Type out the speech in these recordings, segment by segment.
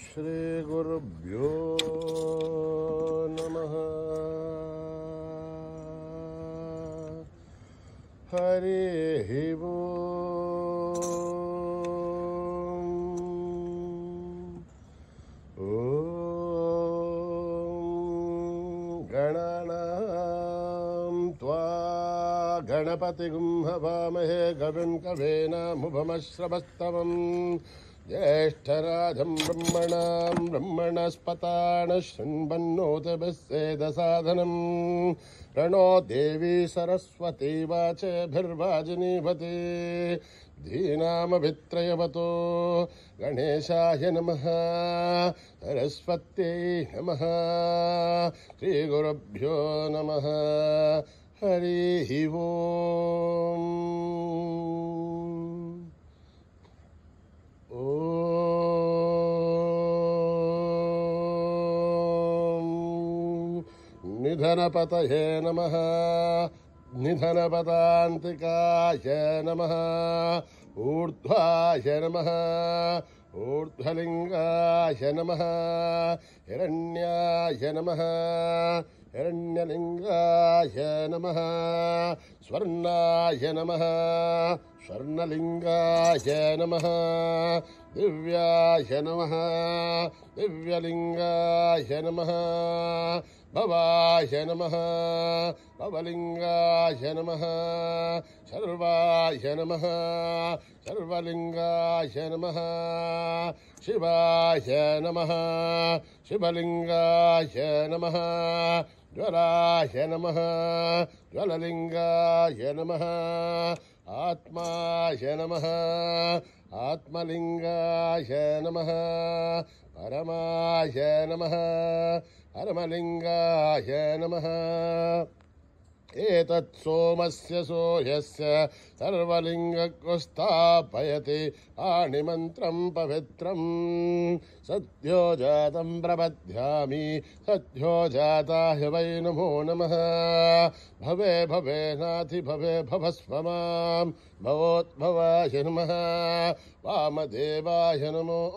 श्रीगुरुभ्यो नमः। हरिः ओम्। गणानां त्वा गणपतिगुं हवामहे कविं कवीनामुपमश्रवस्तवम् ज्येष्ठराजं ब्रह्मणस्पतान् शृण्वन्नोतिभिस्सेदसादनम् प्रणो देवी सरस्वती वाचभिर्वाजिनीवती धीनामभित्रयवतो गणेशाय नमः सरस्वत्यै नमः श्रीगुरुभ्यो नमः। हरिः ओम्। निधनपतये नमः। निधनपदान्तिकाय नमः। ऊर्ध्वाय नमः। ऊर्ध्वलिङ्गाय नमः। हिरण्याय नमः। हिरण्यलिङ्गाय नमः। स्वर्णाय नमः। स्वर्णलिङ्गाय नमः। दिव्याय नमः। दिव्यलिङ्गाय नमः। भवाय नमः। भवलिङ्गाय नमः। सर्वाय नमः। सर्वलिङ्गाय नमः। शिवाय नमः। शिवलिङ्गाय नमः। ज्वलाय नमः। ज्वललिङ्गाय नमः। आत्माय नमः। आत्मलिङ्गाय नमः। परमाय नमः। परमलिङ्गाय नमः। एतत् सोमस्य सूर्यस्य सर्वलिङ्गस्थापयति पाणिमन्त्रं पवित्रं सद्यो जातं प्रबध्यामि सद्यो जाताय वै नमो नमः। भवे भवे नाथि भवे भवस्व मां भवोद्भवाय नमः। वामदेवाय नमो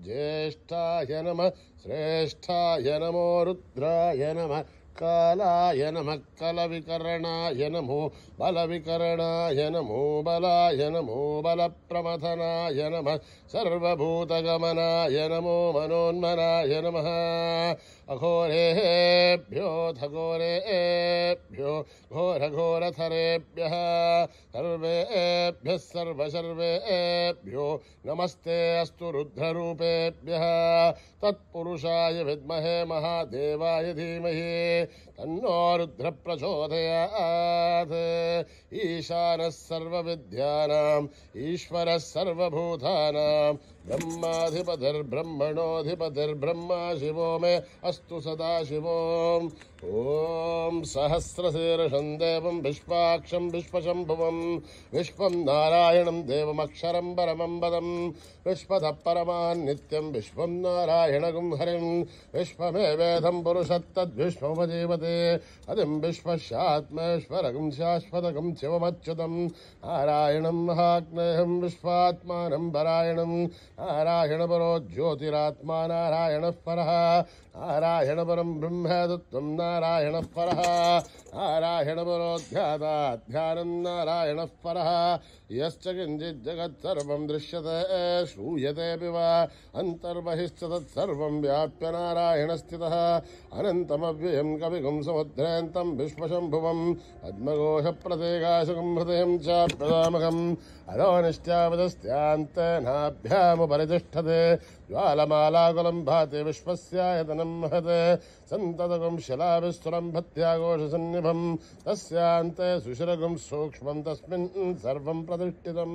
ज्येष्ठाय नमः। श्रेष्ठाय नमो रुद्राय नमः। कालाय नमः। कलविकरणाय नमो बलविकरणाय नमो बलाय नमो बलप्रमथनाय नमः। सर्वभूतगमनाय नमो मनोन्मनाय नमः। अघोरेभ्योऽथ घोरेभ्यो घोरघोरथरेभ्यः सर्वेभ्यः सर्वसर्वेभ्यो नमस्ते अस्तु रुद्ररूपेभ्यः। तत्पुरुषाय विद्महे महादेवाय धीमहि तन्नो रुद्र प्रचोदयात्। ईशानः सर्वविद्यानाम् ईश्वरः सर्वभूतानां ब्रह्माधिपतिर्ब्रह्मणोऽधिपतिर्ब्रह्मा शिवो मे अस्तु सदा शिवोम्। ॐ सहस्रशीर्षं देवं विश्वाक्षं विश्वशम्भुवं विश्वं नारायणं देवमक्षरं परमं पदं विश्वतः परमान् नित्यं विश्वं नारायणगुं हरिं विश्वमेवेदं पुरुषत्तद्विश्वमुपजीवते अधिं विश्वस्यात्मेश्वरगुं शाश्वतगुं शिवमच्युतं नारायणं महाग्नेयं विश्वात्मानं परायणं नारायणपरो ज्योतिरात्मा नारायणः परः नारायणपरं ब्रह्मतत्त्वं नारायणः परः नारायणपरो ध्यानं नारायणः परः। यश्च किञ्चित् जगत्सर्वं दृश्यते श्रूयतेऽपि वा अन्तर्बहिश्च तत्सर्वं व्याप्य नारायणस्थितः अनन्तमव्ययं कविगुं समुद्रेन्तं विश्वशम्भुवं पद्मघोषप्रदेकाशकं हृदयं च प्रदामकम् अधोनिश्चावदस्त्यान्तनाभ्यामुपरितिष्ठते ज्वालमालाकुलं भाति विश्वस्यायतनं महत् सन्ततगुं शिलाविस्तरं भत्याघोषसन्निभं तस्यान्ते सुशिरगुं सूक्ष्मं तस्मिन् सर्वं प्रतिष्ठितं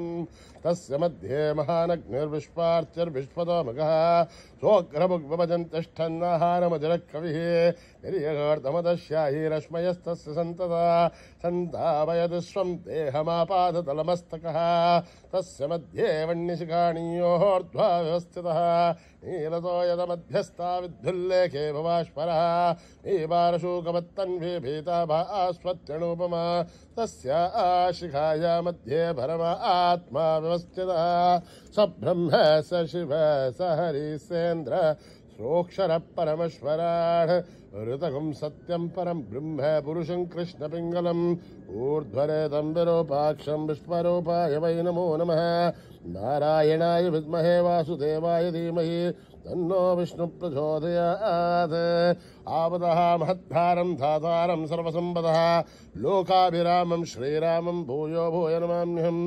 तस्य मध्ये महानग्निर्विश्वार्चिर्विश्वतोमुखः स्वोग्रमुग्भजन् तिष्ठन्नाहारमजरः कविः निर्यगार्धमदश्यायी रश्मयस्तस्य सन्तता सन्तापयति स्वं देहमापादतलमस्तकः तस्य मध्ये वह्निशिखाणीयोः ऊर्ध्वा व्यवस्थितः नीलतो यदमध्यस्था विद्युल्लेखे भवाश्वरः नीवारशूकवत्तन्वी भीताभास्वत्यणुपमा तस्या शिखाया मध्ये भरमा आत्मा व्यवस्थितः स ब्रह्म स शिव स हरिसेन्द्र सोऽक्षर परमेश्वराढ ऋतकं सत्यं परं ब्रह्म पुरुषं कृष्णपिङ्गलम् ऊर्ध्वरेतं विरूपाक्षं विश्वरूपाय वै नमो नमः नारायणाय विद्महे वासुदेवाय धीमहि तन्नो विष्णु प्रचोदयात् आवतः महद्धारं धातारं सर्वसम्पदः लोकाभिरामं श्रीरामं भूयो भूय नमाम्यहम्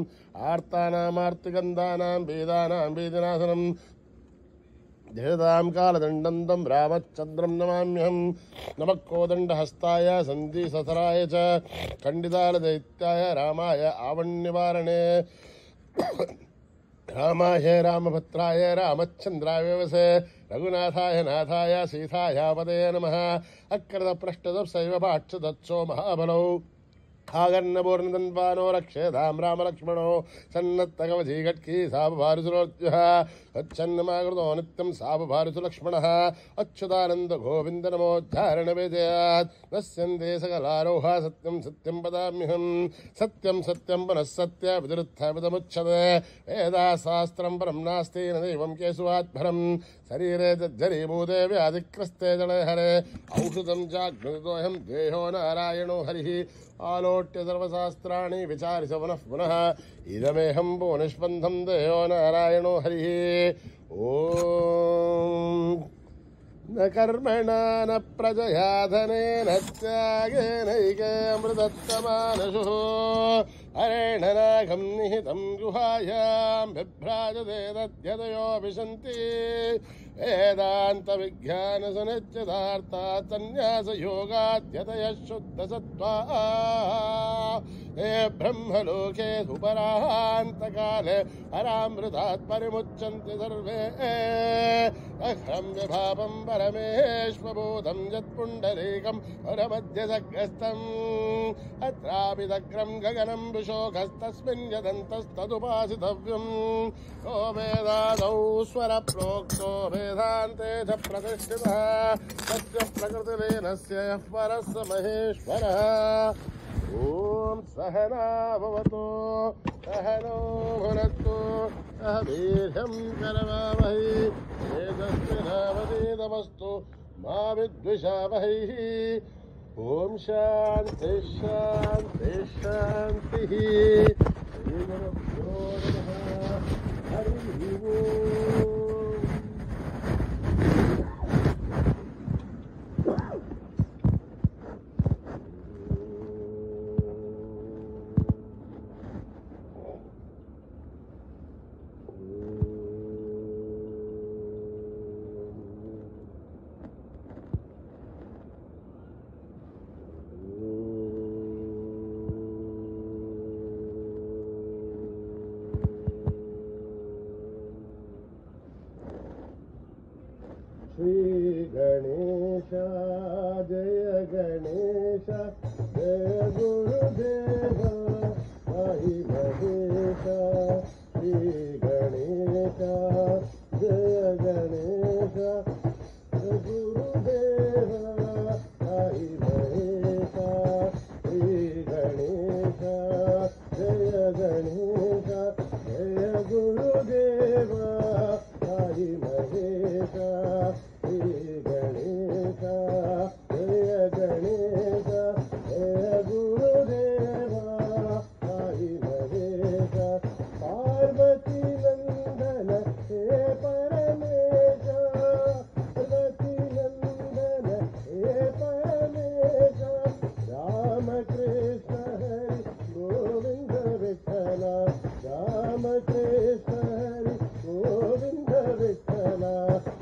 आर्तानामार्तिगन्धानां वेदानां वेदनाशनं धीरतां कालदण्डं तं रामचन्द्रं नमाम्यहम् नमः कोदण्डहस्ताय सन्धिससराय च खण्डितालदैत्याय रामाय आवण्यवारणे रामाय रामभद्राय रामचन्द्राय वसे रघुनाथाय नाथाय सीतायापदे नमः अकृतपृष्ठदप्सैव भाक्षदत्सो महाबलौ आगर्णपूर्णदन्वानो रक्षेधां रामलक्ष्मणो सन्नत्तकवची घट्की साबभारुसुरोर्जः अच्छन्नमाकृतो नित्यं साबभारुसुलक्ष्मणः अच्युतानन्द गोविन्द नमोद्धारणविजयात् नश्यन्ते सकलारोह सत्यं सत्यं वदाम्यहम् सत्यं सत्यं पुनः सत्य विदुरुत्थविदमुच्यते वेदाशास्त्रं परं नास्ति न दैवं केशवात्भरम् शरीरे जज्जरीभूते व्याधिक्रस्ते जलहरे औषधं चाग्नितोऽहं देहो नारायणो हरिः आलोट्य सर्वशास्त्राणि विचार्य पुनः पुनः इदमेहं भुवनस्पन्दं देहो नारायणो हरिः ॐ न कर्मणा न प्रजया धनेन त्यागेनैकामृतत्वमानशुः हरेण नागं निहितं गुहायां बिभ्राजते तद्यतयो विशन्ति वेदान्तविज्ञानसुनिश्चितार्थात् सन्न्यासयोगाद्यतयः शुद्धसत्त्वा हे ब्रह्मलोके सुपरान्तकाले हरामृतात् परिमुच्यन्ते सर्वे अहं विभावं परमेश्वभूतं यत्पुण्डरीकं परमध्यसग्रस्तम् अत्रापि दग्रं गगनं विशोकस्तस्मिन् यदन्तस्तदुपासितव्यम् यो वेदादौ स्वरप्रोक्तो वेदान्ते च प्रतिष्ठितः तस्य प्रकृतिलीनस्य यः परः स महेश्वरः ॐ सहना भवतु सहनो भुनक्तु सह वीर्यं करवावहै तेजस्विनावधीतमस्तु मा विद्विषावहै ॐ शान्ति शान्ति शान्तिः श्रीगुरुभ्यो नमः हरिः ओम् श्री गणेश जय गणेश जय गुरुदेव साई महेश श्री गणेश जय गणेश जय गुरुदेव साई महेश श्री गणेश जय गणेश जय गुरुदेव साई महेश श्री गणेश जय गणेश जय गुरुदेव साई महेश पार्वती नंदन हे परमेश पार्वती नंदन हे परमेश राम कृष्ण हरि गोविंद विठ्ठल राम कृष्ण हरि गोविंद विठ्ठल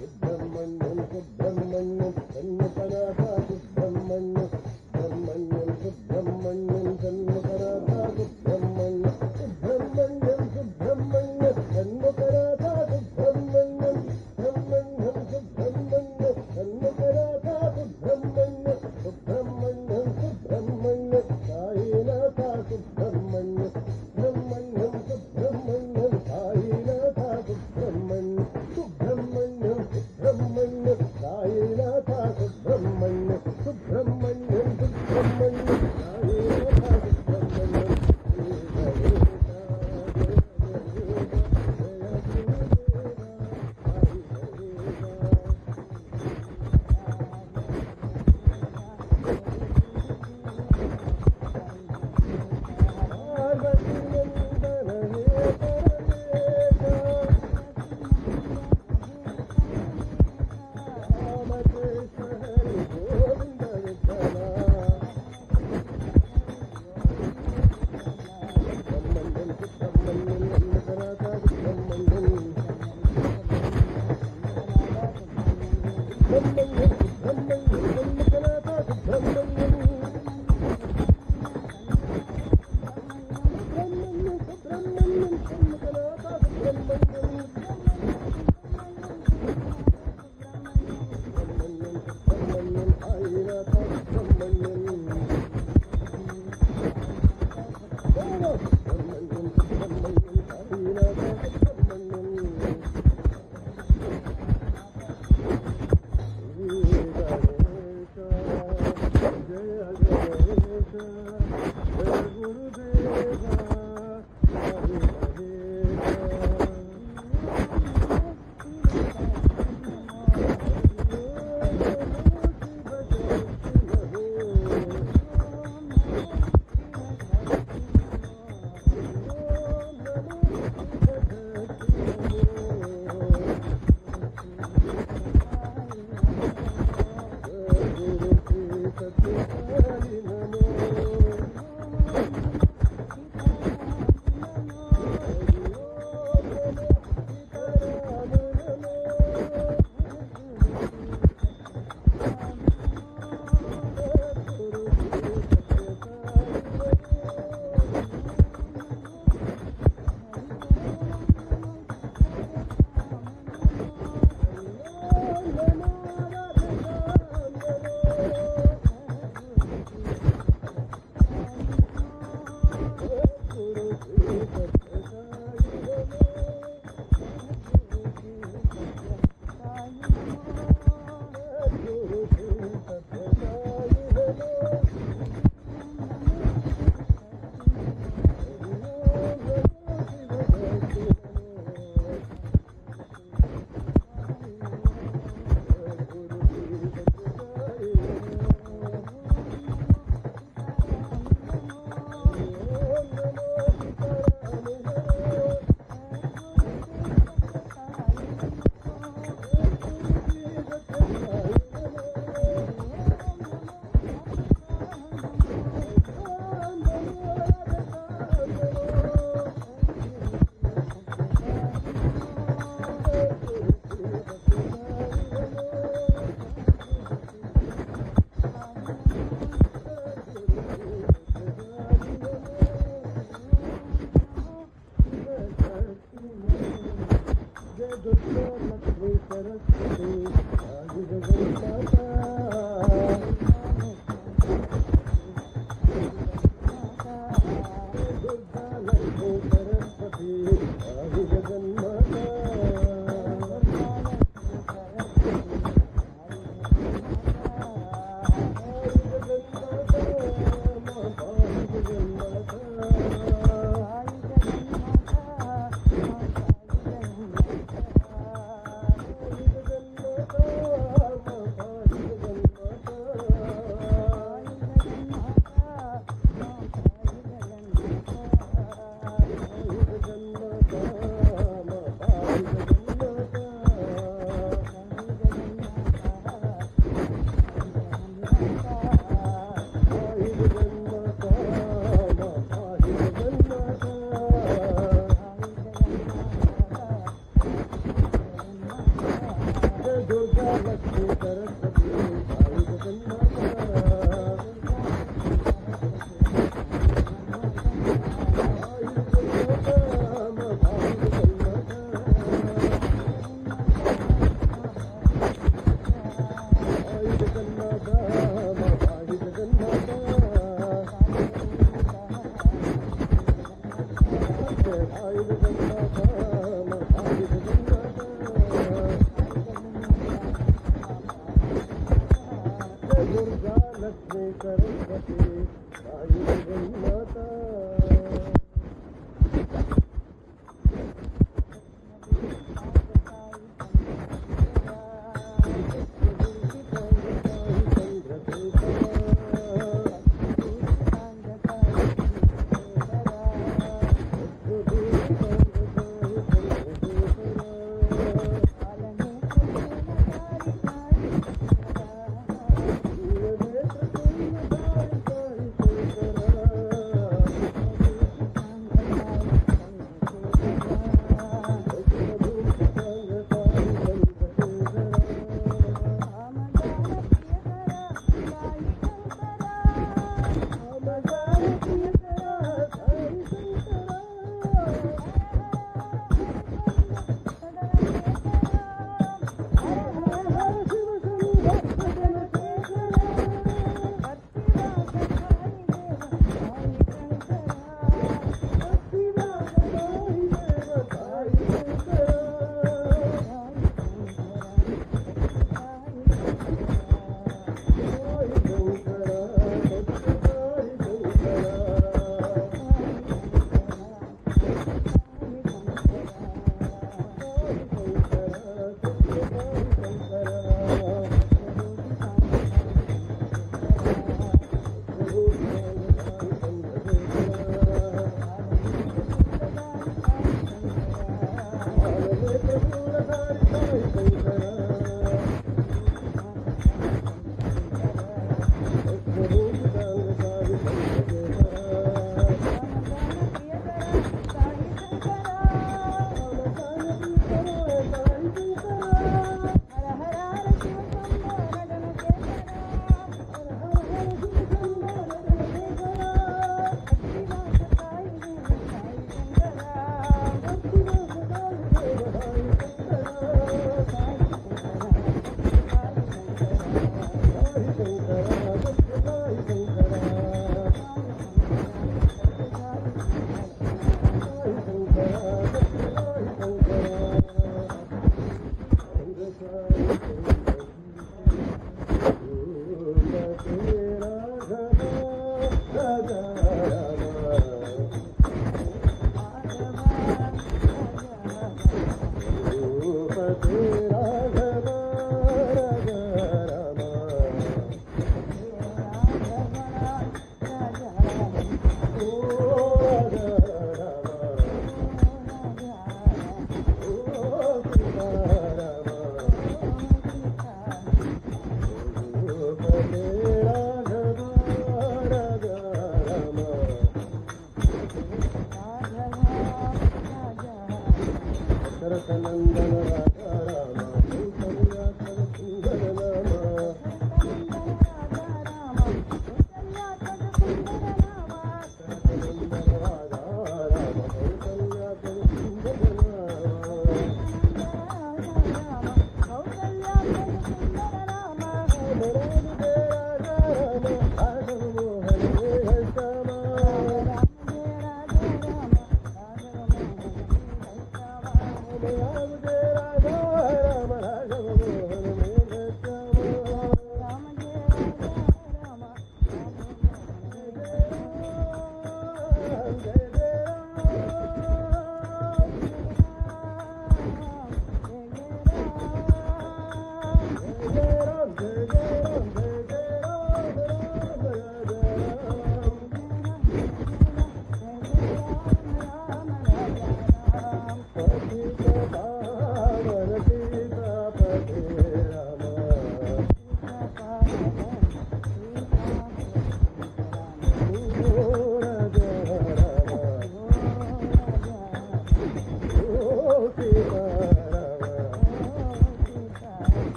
सुब्रह्मण्यं सुब्रह्मण्यं सन्निपनाथ सुब्रह्मण्यं सुब्रह्मण्यं सुब्रह्मण्यं सन्निपनाथ सुब्रह्मण्यं सुब्रह्मण्यं सुब्रह्मण्यं सन्निपनाथ सुब्रह्मण्यं सुब्रह्मण्यं सुब्रह्मण्यं सन्निपनाथ सुब्रह्मण्यं सुब्रह्मण्यं सुब्रह्मण्यं साईनाथ सुब्रह्मण्यं सुब्रह्मण्यं सुब्रह्मण्यं साईनाथ सुब्रह्मण्यं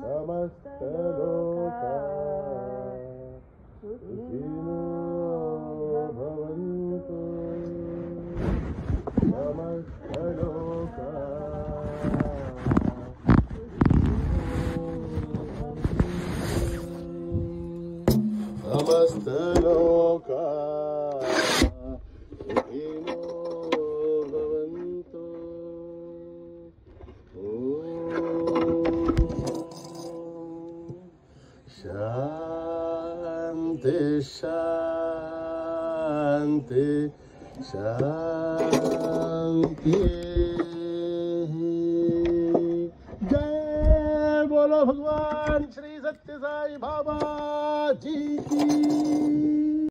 समस्त लोका सुखी समस्तलोका सुखिनो भवन्तु। शांति शांति शांति। जय बोलो भगवान श्री सत्य साई बाबा जी की।